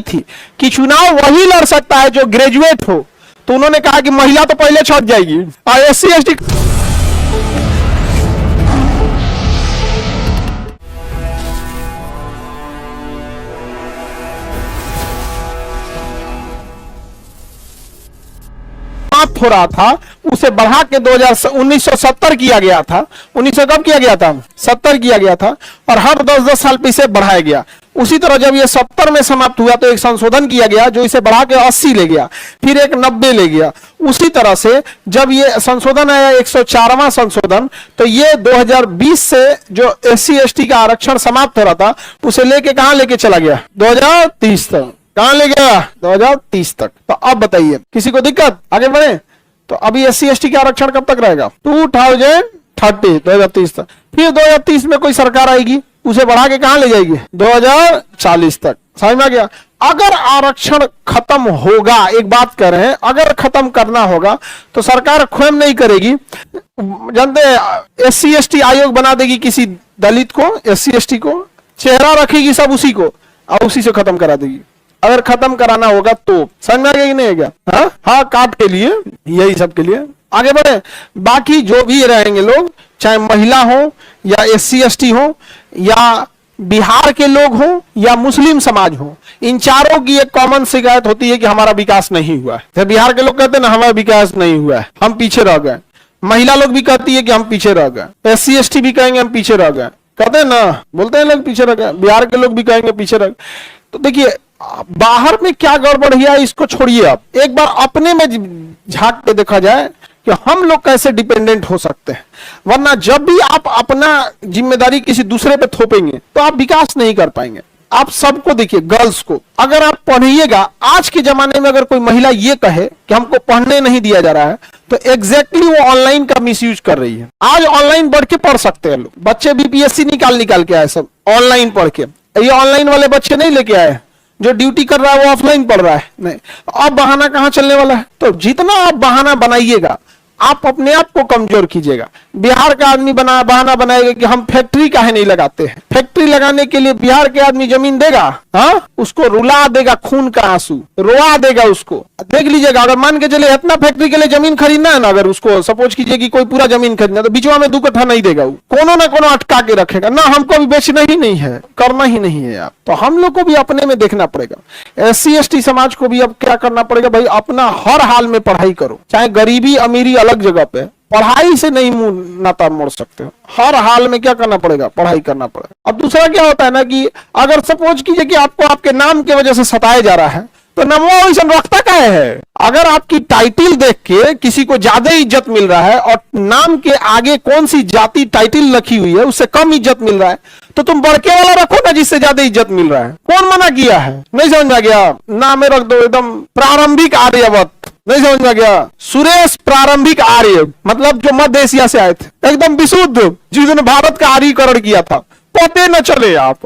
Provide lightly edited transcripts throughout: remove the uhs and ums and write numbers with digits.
थी कि चुनाव वही लड़ सकता है जो ग्रेजुएट हो, तो उन्होंने कहा कि महिला तो पहले छट जाएगी और SC ST हो रहा था, उसे बढ़ा के 1970 किया गया था। 1900 कब किया गया था? 70 किया गया था, और हर 10-10 साल पे इसे बढ़ाया गया। उसी तरह जब ये 70 में समाप्त हुआ तो एक संशोधन किया गया जो इसे बढ़ा के 80 ले गया, फिर एक 90 ले गया। उसी तरह से जब ये संशोधन आया 104वां संशोधन, तो ये 2020 से जो SC ST का आरक्षण समाप्त हो रहा था उसे लेके कहां लेके चला गया? 2030 तक। कहां ले गया? 2030 तक। तो अब बताइए, किसी को दिक्कत? आगे बढ़े। तो अभी SC ST का आरक्षण कब तक रहेगा? 2030, 2030 तक। फिर 2030 में कोई सरकार आएगी, उसे बढ़ा के कहां ले जाएगी? 2040 तक। समझ में आ गया? अगर आरक्षण खत्म होगा, एक बात कर रहे हैं, अगर खत्म करना होगा तो सरकार स्वयं नहीं करेगी, जानते SC ST आयोग बना देगी किसी दलित को, SC ST को, चेहरा रखेगी सब उसी को और उसी से खत्म करा देगी। अगर खत्म कराना होगा तो। समझ में आ गया कि नहीं गया? हाँ, काट के लिए, यही सब के लिए। आगे बढ़े। बाकी जो भी रहेंगे लोग, चाहे महिला हो या SC ST हो या बिहार के लोग हो या मुस्लिम समाज हो, इन चारों की एक कॉमन शिकायत होती है कि हमारा विकास नहीं हुआ है। तो बिहार के लोग कहते हैं ना, हमारा विकास नहीं हुआ है, हम पीछे रह गए। महिला लोग भी कहती है कि हम पीछे रह गए। SC ST भी कहेंगे हम पीछे रह गए, कहते हैं ना, बोलते हैं लोग पीछे रह गए। बिहार के लोग भी कहेंगे पीछे रह गए। तो देखिए, बाहर में क्या गड़बड़ है इसको छोड़िए, आप एक बार अपने में झांक के देखा जाए कि हम लोग कैसे डिपेंडेंट हो सकते हैं। वरना जब भी आप अपना जिम्मेदारी किसी दूसरे पे थोपेंगे तो आप विकास नहीं कर पाएंगे। आप सबको देखिए, गर्ल्स को अगर आप पढ़िएगा, आज के जमाने में अगर कोई महिला ये कहे कि हमको पढ़ने नहीं दिया जा रहा है, तो एग्जैक्टली वो ऑनलाइन का मिसयूज कर रही है। आज ऑनलाइन बढ़ के पढ़ सकते हैं लोग, बच्चे BPSC निकाल के आए सब ऑनलाइन पढ़ के। ये ऑनलाइन वाले बच्चे नहीं लेके आए जो ड्यूटी कर रहा है वो ऑफलाइन पढ़ रहा है, नहीं। अब बहाना कहां चलने वाला है? तो जितना आप बहाना बनाइएगा आप अपने आप को कमजोर कीजिएगा। बिहार का आदमी बहाना बनाएगा कि हम फैक्ट्री काहे नहीं लगाते हैं। फैक्ट्री लगाने के लिए बिहार के आदमी जमीन देगा? उसको रुला देगा, खून का आंसू रोआ देगा उसको। देख लीजिएगा, अगर मान के चले इतना फैक्ट्री के लिए जमीन खरीदना है ना, अगर उसको सपोज कीजिए कि कोई पूरा जमीन खरीदना, तो बीचवा में 2 कट्ठा नहीं देगा, वो कोनो ना कोनो अटका के रखेगा ना, हमको भी बेचना ही नहीं है, करना ही नहीं है। आप तो हम लोग को भी अपने में देखना पड़ेगा। SC ST समाज को भी अब क्या करना पड़ेगा भाई, अपना हर हाल में पढ़ाई करो, चाहे गरीबी अमीरी अलग जगह पे, पढ़ाई से नहीं मुंह नाता मोड़ सकते हो। हर हाल में क्या करना पड़ेगा? पढ़ाई करना पड़ेगा। अब दूसरा क्या होता है ना कि अगर सपोज कीजिए कि आपको आपके नाम की वजह से सताया जा रहा है, तो नमवा वैसा रखता क्या है? अगर आपकी टाइटिल देख के किसी को ज्यादा इज्जत मिल रहा है और नाम के आगे कौन सी जाति टाइटिल रखी हुई है उससे कम इज्जत मिल रहा है, तो तुम बड़के वाला रखो ना जिससे ज्यादा इज्जत मिल रहा है। कौन मना किया है? नहीं समझ में आ गया? नाम रख दो एकदम प्रारंभिक आर्यवत। नहीं समझ में आ गया? सुरेश प्रारंभिक आर्य, मतलब जो मध्य एशिया से आए थे, एकदम विशुद्ध, जिसने भारत का आर्यीकरण किया था। पते न चले आप,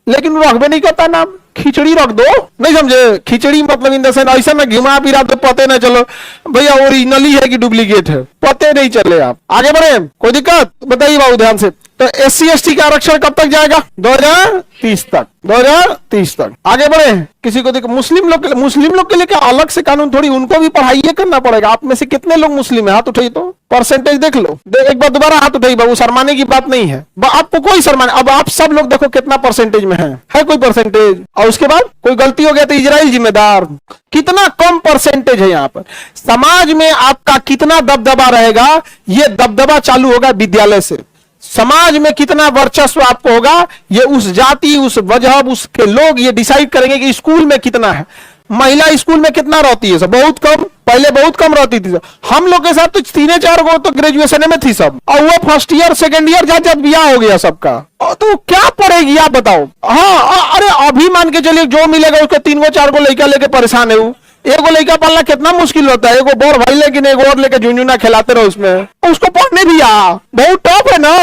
लेकिन रखबे नहीं करता नाम, खिचड़ी रख दो। नहीं समझे? खिचड़ी मतलब इन द सेंस ऐसा ना घुमा फिरा तो पते न चलो भैया ओरिजिनली है कि डुप्लीकेट है, पते नहीं चले। आप आगे बढ़े, कोई दिक्कत? बताइए बाबू ध्यान से। तो SC ST का आरक्षण कब तक जाएगा? 2030 तक। 2030 तक। आगे बढ़े, किसी को देखो, मुस्लिम लोग के लिए क्या अलग से कानून थोड़ी, उनको भी पढ़ाई करना पड़ेगा। आप में से कितने लोग मुस्लिम है? हाथ उठाइए तो परसेंटेज देख लो। एक बार दोबारा हाथ उठाइए बाबू, शर्माने की बात नहीं है, आपको कोई शर्माने। अब आप सब लोग देखो कितना परसेंटेज में है कोई परसेंटेज? और उसके बाद कोई गलती हो गया तो इजराइल जिम्मेदार। कितना कम परसेंटेज है यहाँ पर। समाज में आपका कितना दबदबा रहेगा, ये दबदबा चालू होगा विद्यालय से। समाज में कितना वर्चस्व आपको होगा, ये उस जाति, उस मजहब, उसके लोग ये डिसाइड करेंगे कि स्कूल में कितना है। महिला स्कूल में कितना रहती है? सब बहुत कम, पहले बहुत कम रहती थी। हम लोग के साथ तो 3-4 गो तो ग्रेजुएशन में थी सब, और वो फर्स्ट ईयर सेकंड ईयर जब ब्याह हो गया सबका, तो क्या पढ़ेगी आप बताओ? हाँ, अरे अभी मान के चलिए जो मिलेगा उसको 3-4 गो लड़का लेके परेशान है। एगो लड़का पालना कितना मुश्किल होता है। एगो बोर भाई लेकिन एगो और लेके झुंझुना खिलाते रहो उसमें, उसको पढ़ने भी बहुत टफ है ना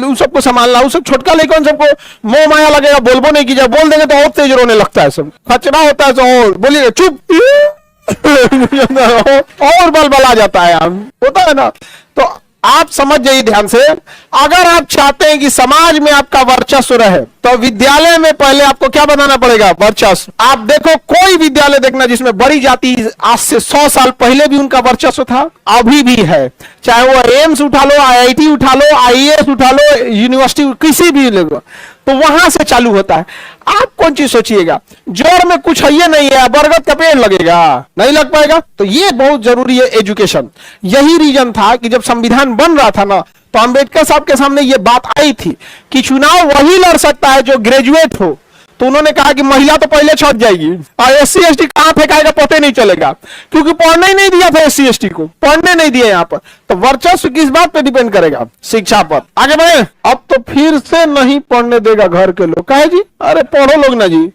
उस सबको संभालना। उस सब छोटका लड़का सबको मोह माया लगेगा, बोलबो नहीं की, बोल देंगे तो और तेज रोने लगता है, सब खचरा होता है। और बोलिए चुप और बल आ जाता है, होता है ना। तो आप समझ जाइए ध्यान से, अगर आप चाहते हैं कि समाज में आपका वर्चस्व रहे तो विद्यालय में पहले आपको क्या बनाना पड़ेगा? वर्चस्व। आप देखो कोई विद्यालय देखना जिसमें बड़ी जाति आज से 100 साल पहले भी उनका वर्चस्व था, अभी भी है। चाहे वो एम्स उठा लो, आईआईटी उठा लो, आईएएस उठा लो, यूनिवर्सिटी किसी भी लेवल, तो वहां से चालू होता है। आप कौन चीज सोचिएगा, जोर में कुछ है ये नहीं है, बरगद का पेड़ लगेगा? नहीं लग पाएगा। तो ये बहुत जरूरी है एजुकेशन। यही रीजन था कि जब संविधान बन रहा था ना, तो अंबेडकर साहब के सामने ये बात आई थी कि चुनाव वही लड़ सकता है जो ग्रेजुएट हो। तो उन्होंने कहा कि महिला तो पहले छट जाएगी और एससी एसटी कहां फेंकाएगा पता नहीं चलेगा, क्योंकि पढ़ने ही नहीं दिया था एससी एसटी को, पढ़ने नहीं दिया यहां पर। तो वर्चस्व किस बात पे डिपेंड करेगा? शिक्षा पर। आगे बढ़े। अब तो फिर से नहीं पढ़ने देगा घर के लोग, कहे जी अरे पढ़ो लोग ना जी।